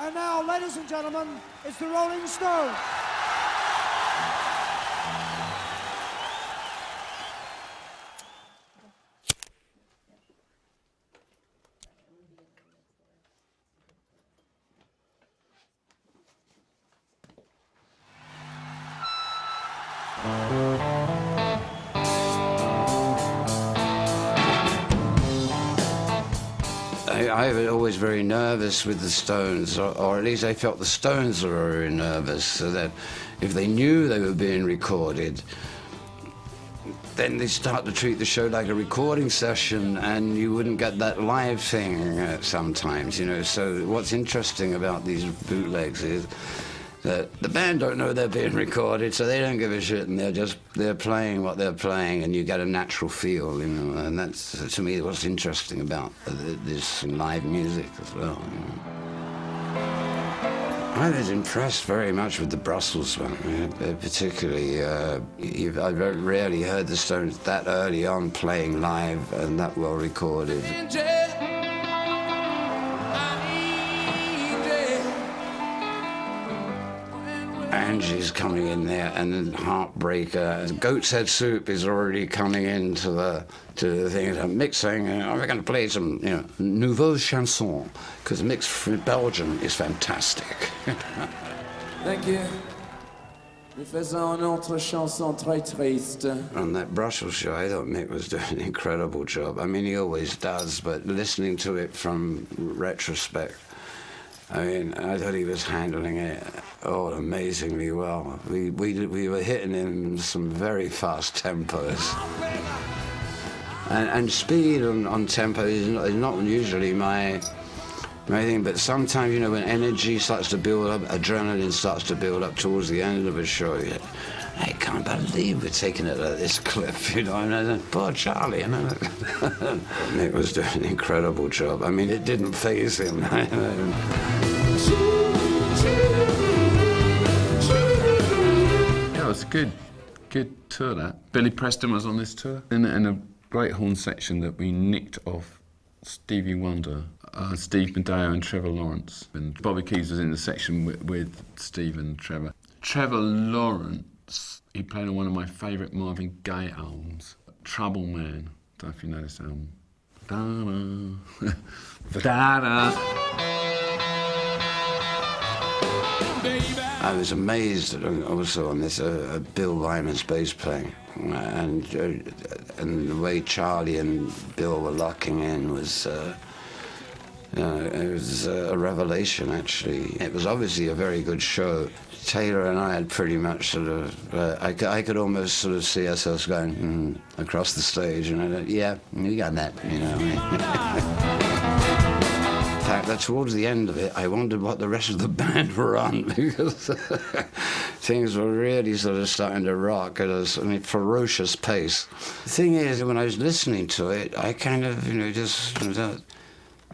And now, ladies and gentlemen, it's the Rolling Stones. I was always very nervous with the Stones, or at least I felt the Stones were very nervous, so that if they knew they were being recorded, then they start to treat the show like a recording session, and you wouldn't get that live thing sometimes, you know. So what's interesting about these bootlegs is that the band don't know they're being recorded, so they don't give a shit, and they're playing what they're playing, and you get a natural feel, you know. And that's, to me, what's interesting about this live music as well. You know. I was impressed very much with the Brussels one, particularly. I've rarely heard the Stones that early on playing live and that well recorded. Angie's coming in there, and then Heartbreaker. Goat's Head Soup is already coming into the thing. I'm mixing. We're going to play some, you know, nouveau chanson, because mixed from Belgium is fantastic. Thank you. Nous faisons une autre chanson très triste. On that Brussels show, I thought Mick was doing an incredible job. I mean, he always does, but listening to it from retrospect, I mean, I thought he was handling it amazingly well. We were hitting in some very fast tempos. And speed on tempo is not usually my thing, but sometimes, you know, when energy starts to build up, adrenaline starts to build up towards the end of a show, I can't believe we're taking it at this clip, you know. And poor Charlie, you know. Nick was doing an incredible job. I mean, it didn't faze him. Yeah, it was a good tour, that. Billy Preston was on this tour. In a great horn section that we nicked off Stevie Wonder, Steve Medeo and Trevor Lawrence. And Bobby Keys was in the section with Steve and Trevor. Trevor Lawrence, he played on one of my favourite Marvin Gaye albums, Trouble Man. I don't know if you know this album. Da-da. Da-da. I was amazed also on this Bill Wyman's bass playing, and the way Charlie and Bill were locking in was it was a revelation, actually. It was obviously a very good show. Taylor and I had pretty much sort of, I could almost sort of see ourselves going across the stage, and I thought, yeah, you got that, you know. In fact, towards the end of it, I wondered what the rest of the band were on, because things were really sort of starting to rock at a ferocious pace. The thing is, when I was listening to it, I kind of, you know, just thought,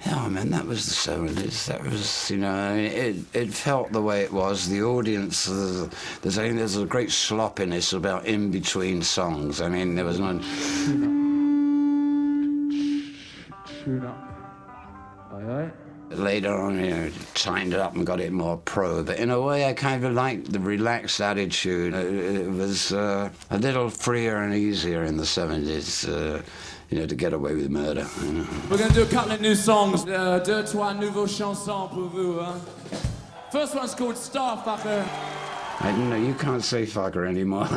oh man, that was the 70s. That was, you know, I mean, it felt the way it was. The audience, there's a great sloppiness about in between songs. I mean, there was none. Tune up. Aye, aye. Later on, you know, tightened it up and got it more pro. But in a way, I kind of liked the relaxed attitude. It was a little freer and easier in the 70s. You know, to get away with murder. You know. We're going to do a couple of new songs. Deux, trois nouveaux chansons pour vous. First one's called Starfucker. I don't know, you can't say fucker anymore.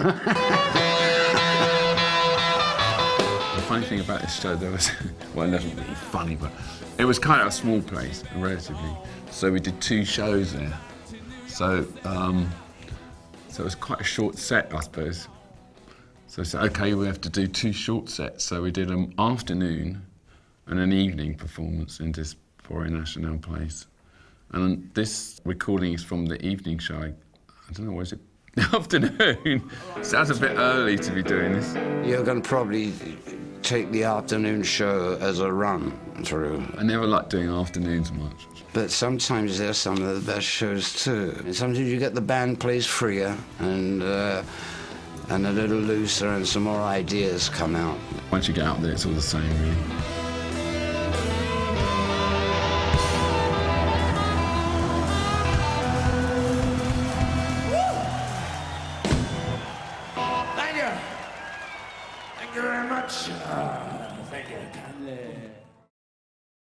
The funny thing about this show, there was, well, it wasn't really funny, but it was kind of a small place, relatively. So we did 2 shows there. So it was quite a short set, I suppose. So I said, OK, we have to do 2 short sets. So we did an afternoon and an evening performance in this Forêt Nationale place. And this recording is from the evening show. I don't know, was it afternoon? Sounds a bit early to be doing this. You're going to probably take the afternoon show as a run through. I never liked doing afternoons much. But sometimes they're some of the best shows too. And sometimes you get the band plays freer and a little looser, and some more ideas come out. Once you get out there, it's all the same, really. Thank you very much. Thank you kindly.